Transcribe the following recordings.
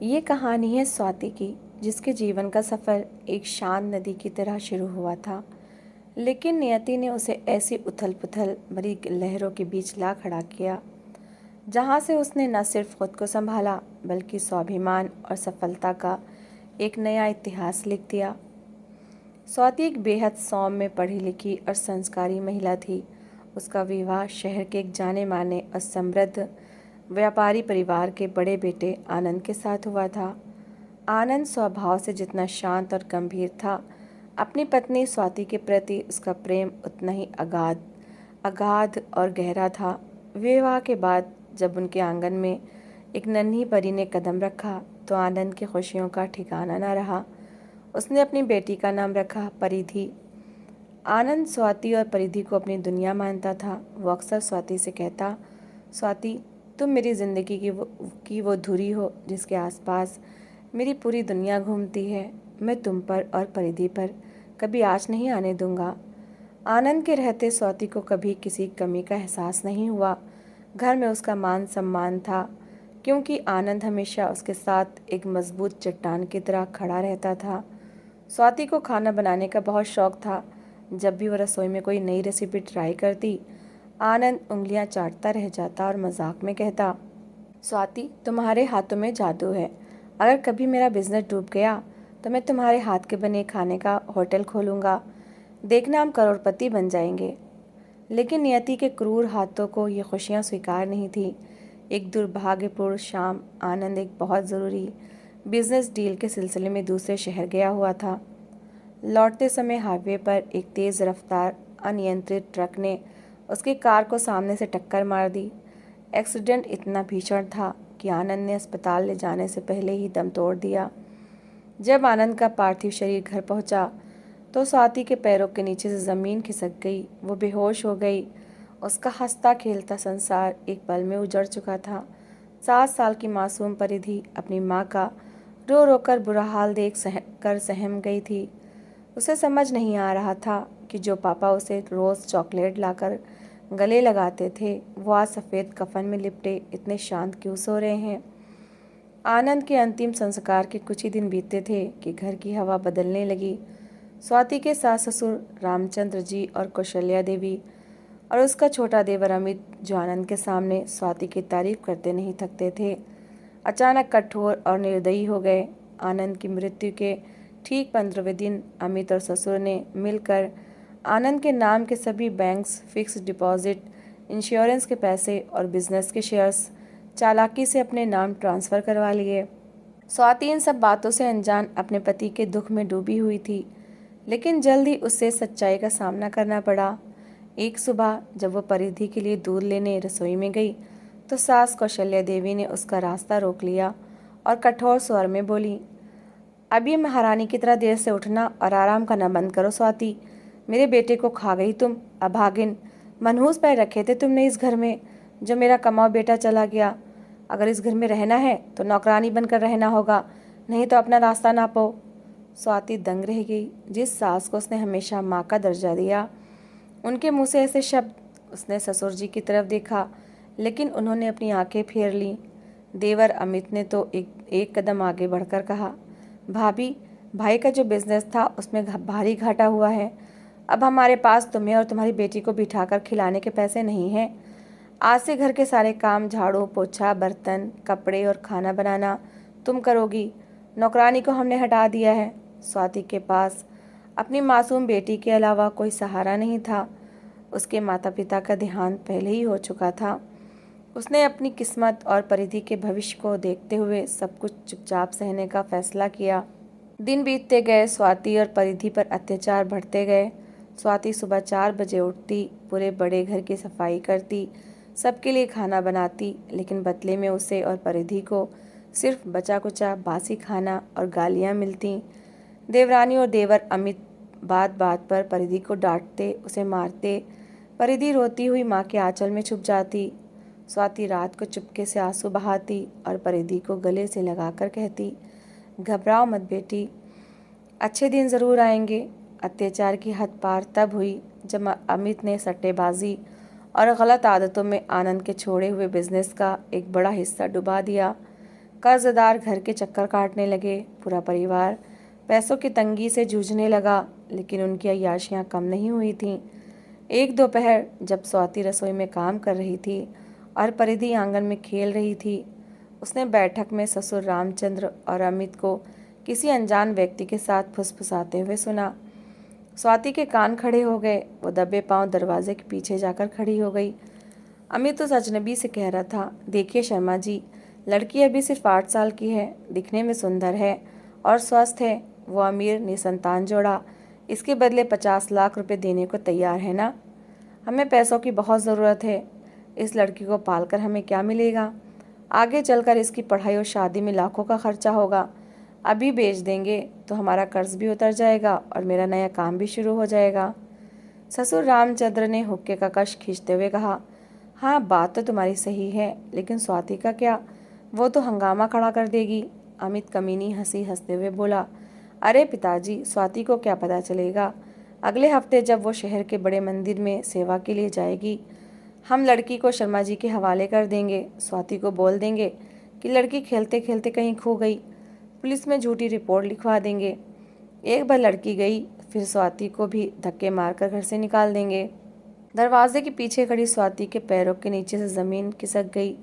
ये कहानी है स्वाति की, जिसके जीवन का सफ़र एक शांत नदी की तरह शुरू हुआ था। लेकिन नियति ने उसे ऐसी उथल पुथल भरी लहरों के बीच ला खड़ा किया, जहाँ से उसने न सिर्फ खुद को संभाला बल्कि स्वाभिमान और सफलता का एक नया इतिहास लिख दिया। स्वाति एक बेहद सौम्य, पढ़ी लिखी और संस्कारी महिला थी। उसका विवाह शहर के एक जाने माने और समृद्ध व्यापारी परिवार के बड़े बेटे आनंद के साथ हुआ था। आनंद स्वभाव से जितना शांत और गंभीर था, अपनी पत्नी स्वाति के प्रति उसका प्रेम उतना ही अगाध अगाध और गहरा था। विवाह के बाद जब उनके आंगन में एक नन्ही परी ने कदम रखा तो आनंद की खुशियों का ठिकाना न रहा। उसने अपनी बेटी का नाम रखा परिधि। आनंद स्वाति और परिधि को अपनी दुनिया मानता था। वो अक्सर स्वाति से कहता, स्वाति, तुम मेरी ज़िंदगी की वो धुरी हो जिसके आसपास मेरी पूरी दुनिया घूमती है। मैं तुम पर और परिधि पर कभी आँच नहीं आने दूंगा। आनंद के रहते स्वाति को कभी किसी कमी का एहसास नहीं हुआ। घर में उसका मान सम्मान था, क्योंकि आनंद हमेशा उसके साथ एक मजबूत चट्टान की तरह खड़ा रहता था। स्वाति को खाना बनाने का बहुत शौक था। जब भी वह रसोई में कोई नई रेसिपी ट्राई करती, आनंद उंगलियां चाटता रह जाता और मजाक में कहता, स्वाति, तुम्हारे हाथों में जादू है। अगर कभी मेरा बिजनेस डूब गया तो मैं तुम्हारे हाथ के बने खाने का होटल खोलूँगा। देखना, हम करोड़पति बन जाएंगे। लेकिन नियति के क्रूर हाथों को ये खुशियाँ स्वीकार नहीं थी। एक दुर्भाग्यपूर्ण शाम, आनंद एक बहुत ज़रूरी बिजनेस डील के सिलसिले में दूसरे शहर गया हुआ था। लौटते समय हाईवे पर एक तेज़ रफ्तार अनियंत्रित ट्रक ने उसकी कार को सामने से टक्कर मार दी। एक्सीडेंट इतना भीषण था कि आनंद ने अस्पताल ले जाने से पहले ही दम तोड़ दिया। जब आनंद का पार्थिव शरीर घर पहुंचा तो स्वाति के पैरों के नीचे से ज़मीन खिसक गई। वो बेहोश हो गई। उसका हंसता खेलता संसार एक पल में उजड़ चुका था। 7 साल की मासूम परिधि अपनी माँ का रो रो कर बुरा हाल देख सहम गई थी। उसे समझ नहीं आ रहा था कि जो पापा उसे रोज़ चॉकलेट लाकर गले लगाते थे, वो आज सफ़ेद कफन में लिपटे इतने शांत क्यों सो रहे हैं। आनंद के अंतिम संस्कार के कुछ ही दिन बीतते थे कि घर की हवा बदलने लगी। स्वाति के सास ससुर रामचंद्र जी और कौशल्या देवी और उसका छोटा देवर अमित, जो आनंद के सामने स्वाति की तारीफ करते नहीं थकते थे, अचानक कठोर और निर्दयी हो गए। आनंद की मृत्यु के ठीक 15वें दिन अमित और ससुर ने मिलकर आनंद के नाम के सभी बैंक्स, फिक्स डिपॉजिट, इंश्योरेंस के पैसे और बिजनेस के शेयर्स चालाकी से अपने नाम ट्रांसफ़र करवा लिए। स्वाति इन सब बातों से अनजान अपने पति के दुख में डूबी हुई थी, लेकिन जल्द ही उससे सच्चाई का सामना करना पड़ा। एक सुबह जब वो परिधि के लिए दूध लेने रसोई में गई तो सास कौशल्या देवी ने उसका रास्ता रोक लिया और कठोर स्वर में बोली, अभी महारानी की तरह देर से उठना और आराम करना बंद करो स्वाति। मेरे बेटे को खा गई तुम, अभागिन। मनहूस पैर रखे थे तुमने इस घर में, जो मेरा कमाओ बेटा चला गया। अगर इस घर में रहना है तो नौकरानी बनकर रहना होगा, नहीं तो अपना रास्ता नापो। स्वाति दंग रह गई। जिस सास को उसने हमेशा माँ का दर्जा दिया, उनके मुँह से ऐसे शब्द। उसने ससुर जी की तरफ देखा, लेकिन उन्होंने अपनी आंखें फेर लीं। देवर अमित ने तो एक कदम आगे बढ़कर कहा, भाभी, भाई का जो बिजनेस था उसमें भारी घाटा हुआ है। अब हमारे पास तुम्हें और तुम्हारी बेटी को बिठाकर खिलाने के पैसे नहीं हैं। आज से घर के सारे काम, झाड़ू पोछा, बर्तन, कपड़े और खाना बनाना तुम करोगी। नौकरानी को हमने हटा दिया है। स्वाति के पास अपनी मासूम बेटी के अलावा कोई सहारा नहीं था। उसके माता पिता का देहांत पहले ही हो चुका था। उसने अपनी किस्मत और परिधि के भविष्य को देखते हुए सब कुछ चुपचाप सहने का फैसला किया। दिन बीतते गए, स्वाति और परिधि पर अत्याचार बढ़ते गए। स्वाति सुबह 4 बजे उठती, पूरे बड़े घर की सफाई करती, सबके लिए खाना बनाती, लेकिन बदले में उसे और परिधि को सिर्फ बचा कुचा बासी खाना और गालियाँ मिलती। देवरानी और देवर अमित बात बात पर परिधि को डांटते, उसे मारते। परिधि रोती हुई माँ के आंचल में छुप जाती। स्वाति रात को चुपके से आंसू बहाती और परिधि को गले से लगाकर कहती, घबराओ मत बेटी, अच्छे दिन ज़रूर आएंगे। अत्याचार की हद पार तब हुई जब अमित ने सट्टेबाजी और गलत आदतों में आनंद के छोड़े हुए बिजनेस का एक बड़ा हिस्सा डुबा दिया। कर्जदार घर के चक्कर काटने लगे। पूरा परिवार पैसों की तंगी से जूझने लगा, लेकिन उनकी अय्याशियाँ कम नहीं हुई थीं। एक दोपहर जब स्वाति रसोई में काम कर रही थी और परिधि आंगन में खेल रही थी, उसने बैठक में ससुर रामचंद्र और अमित को किसी अनजान व्यक्ति के साथ फुसफुसाते हुए सुना। स्वाति के कान खड़े हो गए। वो दबे पांव दरवाजे के पीछे जाकर खड़ी हो गई। अमित उस अजनबी से कह रहा था, देखिए शर्मा जी, लड़की अभी सिर्फ 8 साल की है, दिखने में सुंदर है और स्वस्थ है। वो अमीर निसंतान जोड़ा इसके बदले 50 लाख रुपए देने को तैयार है ना। हमें पैसों की बहुत ज़रूरत है। इस लड़की को पालकर हमें क्या मिलेगा? आगे चलकर इसकी पढ़ाई और शादी में लाखों का खर्चा होगा। अभी बेच देंगे तो हमारा कर्ज भी उतर जाएगा और मेरा नया काम भी शुरू हो जाएगा। ससुर रामचंद्र ने हुक्के का कश खींचते हुए कहा, हाँ बात तो तुम्हारी सही है, लेकिन स्वाति का क्या? वो तो हंगामा खड़ा कर देगी। अमित कमीनी हंसी हंसते हुए बोला, अरे पिताजी, स्वाति को क्या पता चलेगा? अगले हफ्ते जब वो शहर के बड़े मंदिर में सेवा के लिए जाएगी, हम लड़की को शर्मा जी के हवाले कर देंगे। स्वाति को बोल देंगे कि लड़की खेलते खेलते कहीं खो गई। पुलिस में झूठी रिपोर्ट लिखवा देंगे। एक बार लड़की गई, फिर स्वाति को भी धक्के मारकर घर से निकाल देंगे। दरवाजे के पीछे खड़ी स्वाति के पैरों के नीचे से ज़मीन खिसक गई।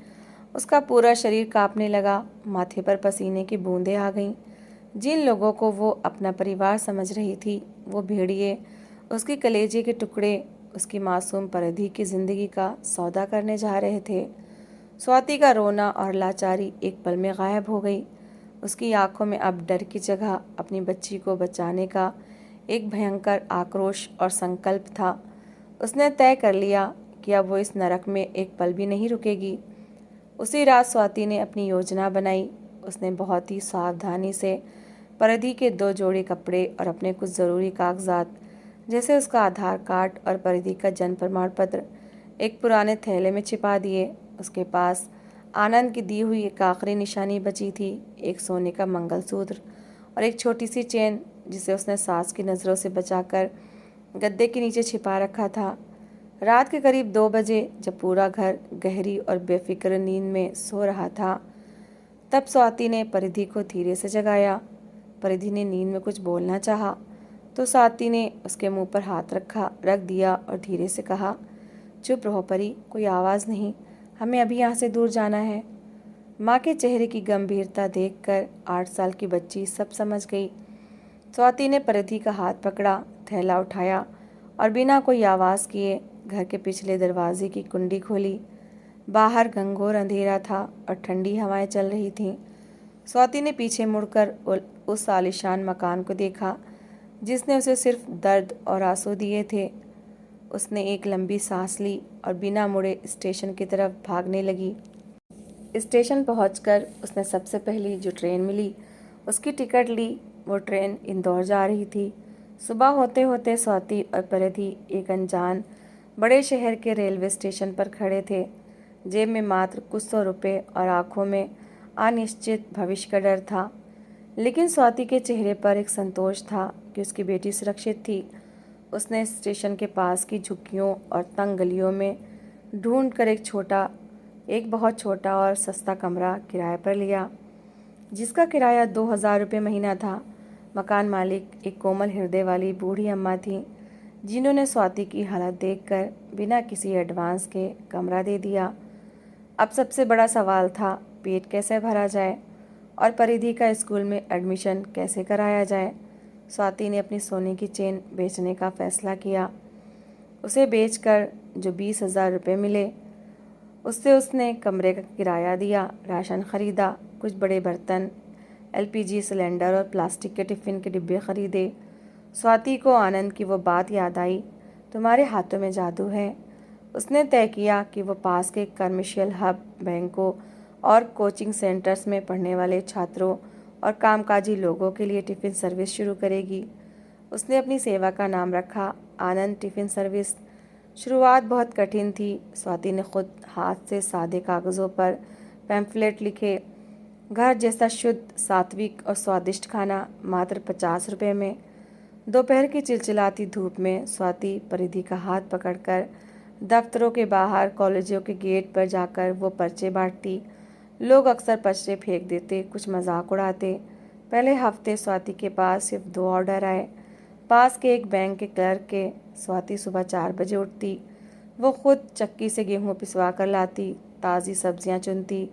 उसका पूरा शरीर कांपने लगा। माथे पर पसीने की बूंदें आ गईं। जिन लोगों को वो अपना परिवार समझ रही थी, वो भेड़िए, उसकी कलेजे के टुकड़े, उसकी मासूम परिधि की ज़िंदगी का सौदा करने जा रहे थे। स्वाति का रोना और लाचारी एक पल में गायब हो गई। उसकी आंखों में अब डर की जगह अपनी बच्ची को बचाने का एक भयंकर आक्रोश और संकल्प था। उसने तय कर लिया कि अब वो इस नरक में एक पल भी नहीं रुकेगी। उसी रात स्वाति ने अपनी योजना बनाई। उसने बहुत ही सावधानी से परिधि के 2 जोड़ी कपड़े और अपने कुछ ज़रूरी कागजात, जैसे उसका आधार कार्ड और परिधि का जन्म प्रमाण पत्र, एक पुराने थैले में छिपा दिए। उसके पास आनंद की दी हुई एक आखिरी निशानी बची थी, एक सोने का मंगलसूत्र और एक छोटी सी चेन, जिसे उसने सास की नज़रों से बचाकर गद्दे के नीचे छिपा रखा था। रात के करीब 2 बजे जब पूरा घर गहरी और बेफिक्र नींद में सो रहा था, तब स्वाति ने परिधि को धीरे से जगाया। परिधि ने नींद में कुछ बोलना चाहा तो स्वाति ने उसके मुंह पर हाथ रख दिया और धीरे से कहा, चुप रहो परी, कोई आवाज़ नहीं, हमें अभी यहाँ से दूर जाना है। माँ के चेहरे की गंभीरता देखकर 8 साल की बच्ची सब समझ गई। स्वाति ने परिधि का हाथ पकड़ा, थैला उठाया और बिना कोई आवाज़ किए घर के पिछले दरवाजे की कुंडी खोली। बाहर घंघोर अंधेरा था और ठंडी हवाएं चल रही थीं। स्वाति ने पीछे मुड़कर उस आलीशान मकान को देखा जिसने उसे सिर्फ दर्द और आंसू दिए थे। उसने एक लंबी सांस ली और बिना मुड़े स्टेशन की तरफ भागने लगी। स्टेशन पहुंचकर उसने सबसे पहली जो ट्रेन मिली उसकी टिकट ली। वो ट्रेन इंदौर जा रही थी। सुबह होते होते स्वाति और परिधि एक अनजान बड़े शहर के रेलवे स्टेशन पर खड़े थे। जेब में मात्र कुछ 100 रुपये और आंखों में अनिश्चित भविष्य का डर था, लेकिन स्वाति के चेहरे पर एक संतोष था कि उसकी बेटी सुरक्षित थी। उसने स्टेशन के पास की झुग्गियों और तंग गलियों में ढूंढकर एक बहुत छोटा और सस्ता कमरा किराए पर लिया, जिसका किराया 2000 रुपये महीना था। मकान मालिक एक कोमल हृदय वाली बूढ़ी अम्मा थी, जिन्होंने स्वाति की हालत देखकर बिना किसी एडवांस के कमरा दे दिया। अब सबसे बड़ा सवाल था, पेट कैसे भरा जाए और परिधि का स्कूल में एडमिशन कैसे कराया जाए। स्वाति ने अपनी सोने की चेन बेचने का फैसला किया। उसे बेचकर जो 20,000 रुपये मिले, उससे उसने कमरे का किराया दिया, राशन खरीदा, कुछ बड़े बर्तन, एलपीजी सिलेंडर और प्लास्टिक के टिफ़िन के डिब्बे खरीदे। स्वाति को आनंद की वो बात याद आई, तुम्हारे हाथों में जादू है। उसने तय किया कि वो पास के कमर्शियल हब, बैंकों और कोचिंग सेंटर्स में पढ़ने वाले छात्रों और कामकाजी लोगों के लिए टिफ़िन सर्विस शुरू करेगी। उसने अपनी सेवा का नाम रखा आनंद टिफ़िन सर्विस। शुरुआत बहुत कठिन थी। स्वाति ने खुद हाथ से सादे कागज़ों पर पैम्फलेट लिखे। घर जैसा शुद्ध, सात्विक और स्वादिष्ट खाना मात्र 50 रुपये में। दोपहर की चिलचिलाती धूप में स्वाति परिधि का हाथ पकड़कर दफ्तरों के बाहर, कॉलेजों के गेट पर जाकर वो पर्चे बांटती। लोग अक्सर पचड़े फेंक देते, कुछ मजाक उड़ाते। पहले हफ्ते स्वाति के पास सिर्फ 2 ऑर्डर आए। पास के एक बैंक के क्लर्क के। स्वाति सुबह 4 बजे उठती। वो खुद चक्की से गेहूँ पिसवा कर लाती, ताज़ी सब्जियाँ चुनती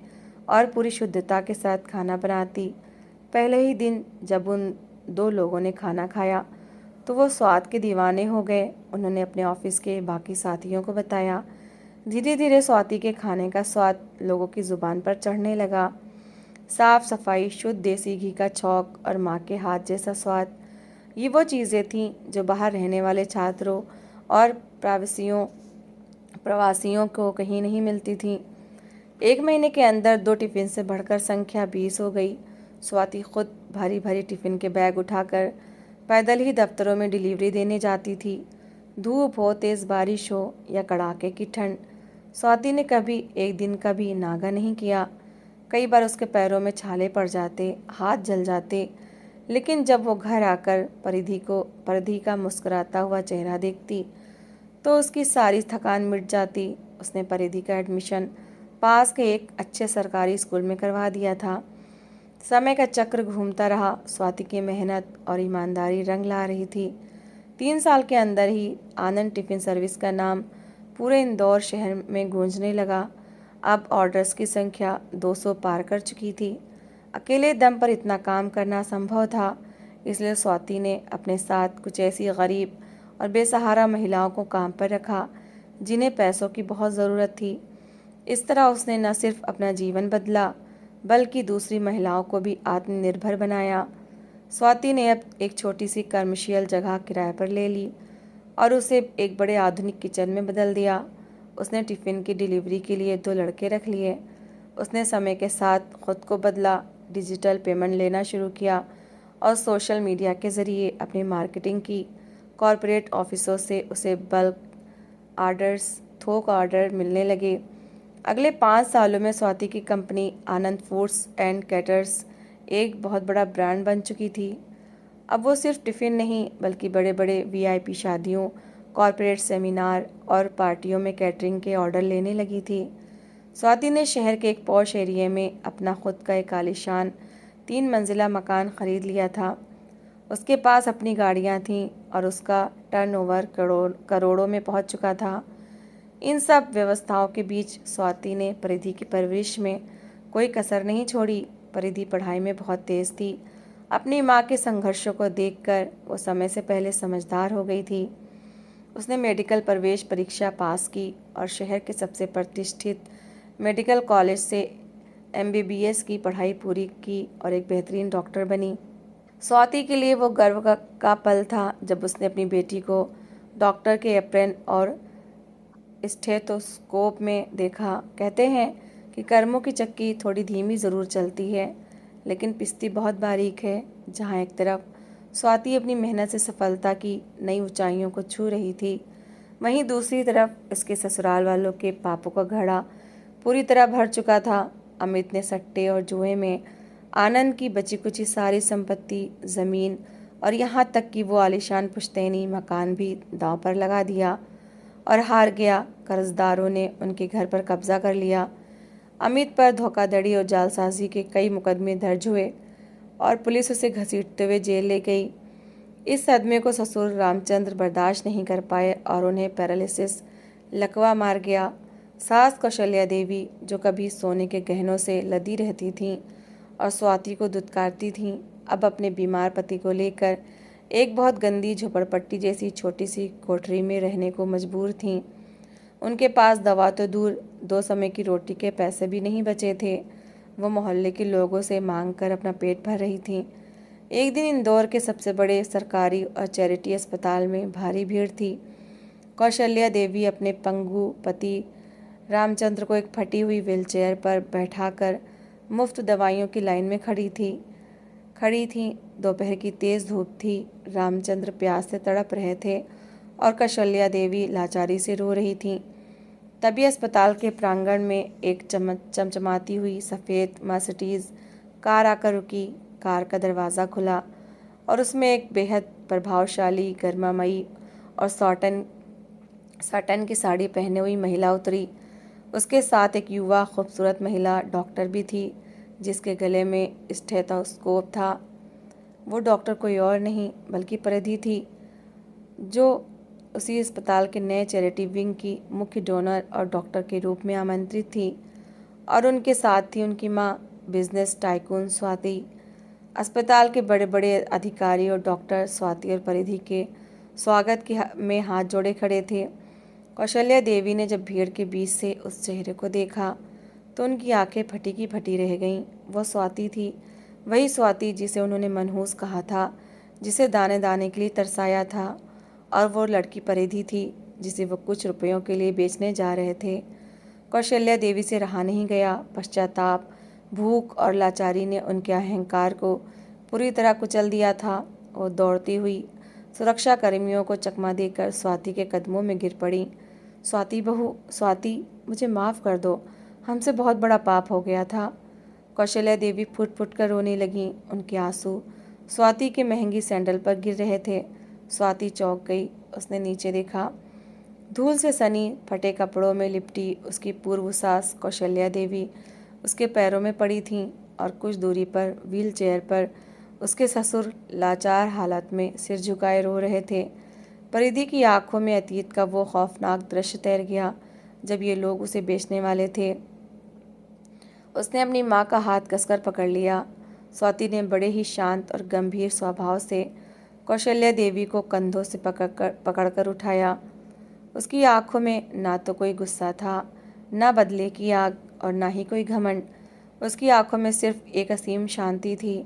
और पूरी शुद्धता के साथ खाना बनाती। पहले ही दिन जब उन 2 लोगों ने खाना खाया तो वो स्वाद के दीवाने हो गए। उन्होंने अपने ऑफिस के बाकी साथियों को बताया। धीरे धीरे स्वाति के खाने का स्वाद लोगों की ज़ुबान पर चढ़ने लगा। साफ सफाई, शुद्ध देसी घी का छौंक और माँ के हाथ जैसा स्वाद, ये वो चीज़ें थीं जो बाहर रहने वाले छात्रों और प्रवासियों को कहीं नहीं मिलती थीं। 1 महीने के अंदर 2 टिफ़िन से बढ़कर संख्या 20 हो गई। स्वाति खुद भारी भारी टिफ़िन के बैग उठाकर पैदल ही दफ्तरों में डिलीवरी देने जाती थी। धूप हो, तेज़ बारिश हो या कड़ाके की ठंड, स्वाति ने कभी एक दिन का भी नागा नहीं किया। कई बार उसके पैरों में छाले पड़ जाते, हाथ जल जाते, लेकिन जब वो घर आकर परिधि का मुस्कुराता हुआ चेहरा देखती तो उसकी सारी थकान मिट जाती। उसने परिधि का एडमिशन पास के एक अच्छे सरकारी स्कूल में करवा दिया था। समय का चक्र घूमता रहा। स्वाति की मेहनत और ईमानदारी रंग ला रही थी। 3 साल के अंदर ही आनंद टिफ़िन सर्विस का नाम पूरे इंदौर शहर में गूंजने लगा। अब ऑर्डर्स की संख्या 200 पार कर चुकी थी। अकेले दम पर इतना काम करना संभव था, इसलिए स्वाति ने अपने साथ कुछ ऐसी गरीब और बेसहारा महिलाओं को काम पर रखा जिन्हें पैसों की बहुत ज़रूरत थी। इस तरह उसने न सिर्फ अपना जीवन बदला बल्कि दूसरी महिलाओं को भी आत्मनिर्भर बनाया। स्वाति ने अब एक छोटी सी कमर्शियल जगह किराए पर ले ली और उसे एक बड़े आधुनिक किचन में बदल दिया। उसने टिफ़िन की डिलीवरी के लिए 2 लड़के रख लिए। उसने समय के साथ खुद को बदला, डिजिटल पेमेंट लेना शुरू किया और सोशल मीडिया के ज़रिए अपनी मार्केटिंग की। कॉरपोरेट ऑफिसों से उसे बल्क ऑर्डर्स, थोक ऑर्डर मिलने लगे। अगले 5 सालों में स्वाति की company Anand foods and caterers एक बहुत बड़ा ब्रांड बन चुकी थी। अब वो सिर्फ टिफ़िन नहीं बल्कि बड़े बड़े वीआईपी शादियों, कॉरपोरेट सेमिनार और पार्टियों में कैटरिंग के ऑर्डर लेने लगी थी। स्वाति ने शहर के एक पॉश एरिया में अपना खुद का एक आलीशान 3 मंजिला मकान खरीद लिया था। उसके पास अपनी गाड़ियाँ थीं और उसका टर्नओवर करोड़ों में पहुंच चुका था। इन सब व्यवस्थाओं के बीच स्वाति ने परिधि की परवरिश में कोई कसर नहीं छोड़ी। परिधि पढ़ाई में बहुत तेज़ थी। अपनी माँ के संघर्षों को देखकर वो समय से पहले समझदार हो गई थी। उसने मेडिकल प्रवेश परीक्षा पास की और शहर के सबसे प्रतिष्ठित मेडिकल कॉलेज से MBBS की पढ़ाई पूरी की और एक बेहतरीन डॉक्टर बनी। स्वाति के लिए वो गर्व का पल था जब उसने अपनी बेटी को डॉक्टर के एप्रन और स्टेथोस्कोप में देखा। कहते हैं कि कर्मों की चक्की थोड़ी धीमी ज़रूर चलती है, लेकिन पिसती बहुत बारीक है। जहाँ एक तरफ स्वाति अपनी मेहनत से सफलता की नई ऊंचाइयों को छू रही थी, वहीं दूसरी तरफ इसके ससुराल वालों के पापों का घड़ा पूरी तरह भर चुका था। अमित ने सट्टे और जुए में आनंद की बची कुची सारी संपत्ति, ज़मीन और यहाँ तक कि वो आलीशान पुश्तैनी मकान भी दांव पर लगा दिया और हार गया। कर्जदारों ने उनके घर पर कब्जा कर लिया। अमित पर धोखाधड़ी और जालसाजी के कई मुकदमे दर्ज हुए और पुलिस उसे घसीटते हुए जेल ले गई। इस सदमे को ससुर रामचंद्र बर्दाश्त नहीं कर पाए और उन्हें पैरालिसिस लकवा मार गया। सास कौशल्या देवी, जो कभी सोने के गहनों से लदी रहती थीं और स्वाति को दुत्कारती थीं, अब अपने बीमार पति को लेकर एक बहुत गंदी झोपड़पट्टी जैसी छोटी सी कोठरी में रहने को मजबूर थीं। उनके पास दवा तो दूर, 2 समय की रोटी के पैसे भी नहीं बचे थे। वो मोहल्ले के लोगों से मांग कर अपना पेट भर रही थीं। एक दिन इंदौर के सबसे बड़े सरकारी और चैरिटी अस्पताल में भारी भीड़ थी। कौशल्या देवी अपने पंगु पति रामचंद्र को एक फटी हुई व्हीलचेयर पर बैठाकर मुफ्त दवाइयों की लाइन में खड़ी थी। दोपहर की तेज़ धूप थी। रामचंद्र प्यास से तड़प रहे थे और कौशल्या देवी लाचारी से रो रही थीं। तभी अस्पताल के प्रांगण में एक चमचमाती हुई सफ़ेद मर्सिडीज़ कार आकर रुकी। कार का दरवाज़ा खुला और उसमें एक बेहद प्रभावशाली, गर्मामयी और साटन की साड़ी पहने हुई महिला उतरी। उसके साथ एक युवा खूबसूरत महिला डॉक्टर भी थी जिसके गले में स्टेथोस्कोप था। वो डॉक्टर कोई और नहीं बल्कि परिधि थी, जो उसी अस्पताल के नए चैरिटी विंग की मुख्य डोनर और डॉक्टर के रूप में आमंत्रित थी। और उनके साथ थी उनकी माँ, बिजनेस टाइकून स्वाति। अस्पताल के बड़े बड़े अधिकारी और डॉक्टर स्वाति और परिधि के स्वागत में हाथ जोड़े खड़े थे। कौशल्या देवी ने जब भीड़ के बीच से उस चेहरे को देखा तो उनकी आंखें फटी की फटी रह गईं। वो स्वाति थी, वही स्वाति जिसे उन्होंने मनहूस कहा था, जिसे दाने दाने के लिए तरसाया था। और वो लड़की परिधि थी जिसे वो कुछ रुपयों के लिए बेचने जा रहे थे। कौशल्या देवी से रहा नहीं गया। पश्चाताप, भूख और लाचारी ने उनके अहंकार को पूरी तरह कुचल दिया था। वो दौड़ती हुई सुरक्षा कर्मियों को चकमा देकर स्वाति के कदमों में गिर पड़ी। स्वाति बहू, स्वाति, मुझे माफ़ कर दो, हमसे बहुत बड़ा पाप हो गया था। कौशल्या देवी फुट फुट कर रोने लगीं। उनके आंसू स्वाति के महंगी सैंडल पर गिर रहे थे। स्वाति चौंक गई। उसने नीचे देखा। धूल से सनी फटे कपड़ों में लिपटी उसकी पूर्व सास कौशल्या देवी उसके पैरों में पड़ी थीं और कुछ दूरी पर व्हील चेयर पर उसके ससुर लाचार हालत में सिर झुकाए रो रहे थे। परिधि की आंखों में अतीत का वो खौफनाक दृश्य तैर गया जब ये लोग उसे बेचने वाले थे। उसने अपनी माँ का हाथ कसकर पकड़ लिया। स्वाति ने बड़े ही शांत और गंभीर स्वभाव से कौशल्या देवी को कंधों से पकड़कर उठाया। उसकी आंखों में ना तो कोई गुस्सा था, ना बदले की आग और ना ही कोई घमंड। उसकी आंखों में सिर्फ एक असीम शांति थी।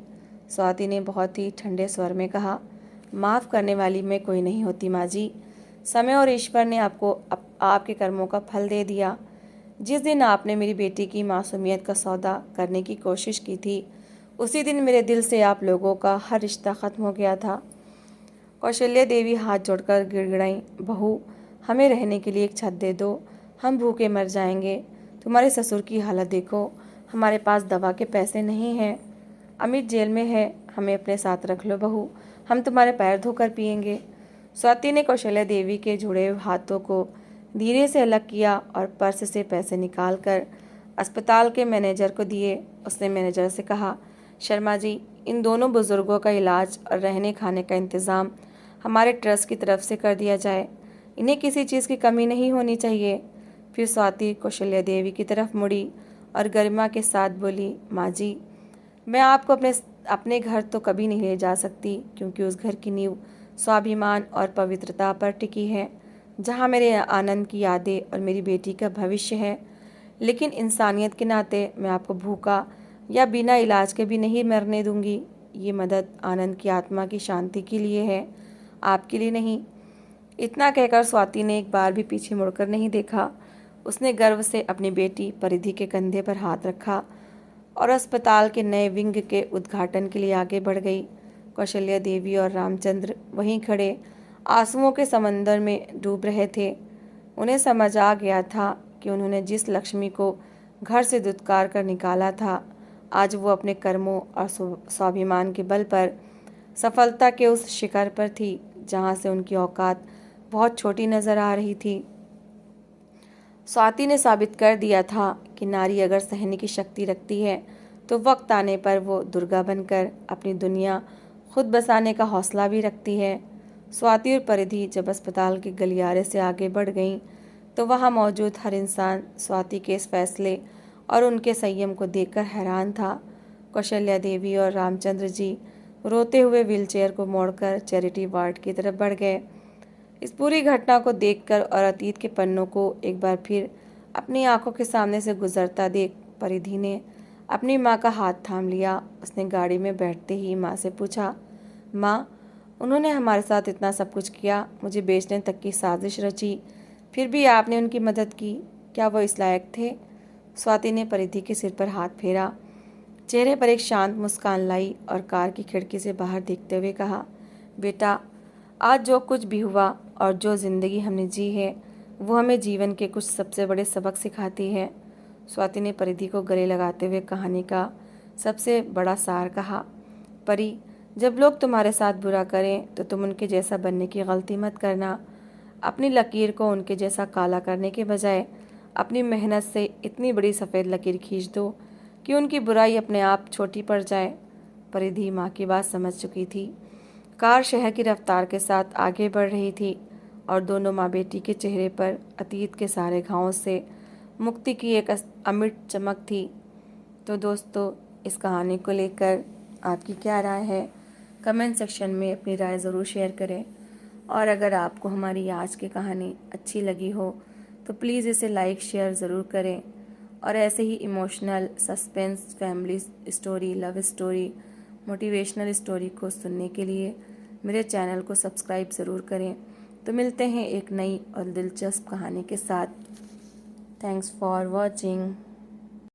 स्वाति ने बहुत ही ठंडे स्वर में कहा, माफ़ करने वाली मैं कोई नहीं होती माँ जी। समय और ईश्वर ने आपको आपके कर्मों का फल दे दिया। जिस दिन आपने मेरी बेटी की मासूमियत का सौदा करने की कोशिश की थी, उसी दिन मेरे दिल से आप लोगों का हर रिश्ता ख़त्म हो गया था। कौशल्या देवी हाथ जोड़कर गिड़गिड़ाई, बहू, हमें रहने के लिए एक छत दे दो, हम भूखे मर जाएंगे। तुम्हारे ससुर की हालत देखो, हमारे पास दवा के पैसे नहीं हैं। अमित जेल में है, हमें अपने साथ रख लो बहू, हम तुम्हारे पैर धोकर पिएंगे। स्वाति ने कौशल्या देवी के जुड़े हुए हाथों को धीरे से अलग किया और पर्स से पैसे निकालकर अस्पताल के मैनेजर को दिए। उसने मैनेजर से कहा, शर्मा जी, इन दोनों बुजुर्गों का इलाज और रहने खाने का इंतज़ाम हमारे ट्रस्ट की तरफ से कर दिया जाए। इन्हें किसी चीज़ की कमी नहीं होनी चाहिए। फिर स्वाति कौशल्या देवी की तरफ मुड़ी और गरिमा के साथ बोली, माँ जी, मैं आपको अपने घर तो कभी नहीं ले जा सकती, क्योंकि उस घर की नींव स्वाभिमान और पवित्रता पर टिकी है, जहाँ मेरे आनंद की यादें और मेरी बेटी का भविष्य है। लेकिन इंसानियत के नाते मैं आपको भूखा या बिना इलाज के भी नहीं मरने दूंगी। ये मदद आनंद की आत्मा की शांति के लिए है, आपके लिए नहीं। इतना कहकर स्वाति ने एक बार भी पीछे मुड़कर नहीं देखा। उसने गर्व से अपनी बेटी परिधि के कंधे पर हाथ रखा और अस्पताल के नए विंग के उद्घाटन के लिए आगे बढ़ गई। कौशल्या देवी और रामचंद्र वहीं खड़े आंसुओं के समंदर में डूब रहे थे। उन्हें समझ आ गया था कि उन्होंने जिस लक्ष्मी को घर से दुत्कार कर निकाला था, आज वो अपने कर्मों और स्वाभिमान के बल पर सफलता के उस शिखर पर थी जहाँ से उनकी औकात बहुत छोटी नजर आ रही थी। स्वाति ने साबित कर दिया था कि नारी अगर सहने की शक्ति रखती है तो वक्त आने पर वो दुर्गा बनकर अपनी दुनिया खुद बसाने का हौसला भी रखती है। स्वाति और परिधि जब अस्पताल के गलियारे से आगे बढ़ गईं तो वहाँ मौजूद हर इंसान स्वाति के इस फैसले और उनके संयम को देखकर हैरान था। कौशल्या देवी और रामचंद्र जी रोते हुए व्हीलचेयर को मोड़कर चैरिटी वार्ड की तरफ बढ़ गए। इस पूरी घटना को देखकर और अतीत के पन्नों को एक बार फिर अपनी आंखों के सामने से गुजरता देख परिधि ने अपनी माँ का हाथ थाम लिया। उसने गाड़ी में बैठते ही माँ से पूछा, माँ, उन्होंने हमारे साथ इतना सब कुछ किया, मुझे बेचने तक की साजिश रची, फिर भी आपने उनकी मदद की, क्या वो इस लायक थे? स्वाति ने परिधि के सिर पर हाथ फेरा, चेहरे पर एक शांत मुस्कान लाई और कार की खिड़की से बाहर देखते हुए कहा, बेटा, आज जो कुछ भी हुआ और जो ज़िंदगी हमने जी है वो हमें जीवन के कुछ सबसे बड़े सबक सिखाती है। स्वाति ने परिधि को गले लगाते हुए कहानी का सबसे बड़ा सार कहा, परी, जब लोग तुम्हारे साथ बुरा करें तो तुम उनके जैसा बनने की गलती मत करना। अपनी लकीर को उनके जैसा काला करने के बजाय अपनी मेहनत से इतनी बड़ी सफ़ेद लकीर खींच दो कि उनकी बुराई अपने आप छोटी पड़ जाए। परिधि माँ की बात समझ चुकी थी। कार शहर की रफ्तार के साथ आगे बढ़ रही थी और दोनों माँ बेटी के चेहरे पर अतीत के सारे घावों से मुक्ति की एक अमिट चमक थी। तो दोस्तों, इस कहानी को लेकर आपकी क्या राय है? कमेंट सेक्शन में अपनी राय ज़रूर शेयर करें। और अगर आपको हमारी आज की कहानी अच्छी लगी हो तो प्लीज़ इसे लाइक शेयर ज़रूर करें। और ऐसे ही emotional, suspense, family story, love story, motivational story को सुनने के लिए मेरे चैनल को सब्सक्राइब ज़रूर करें। तो मिलते हैं एक नई और दिलचस्प कहानी के साथ। Thanks for watching.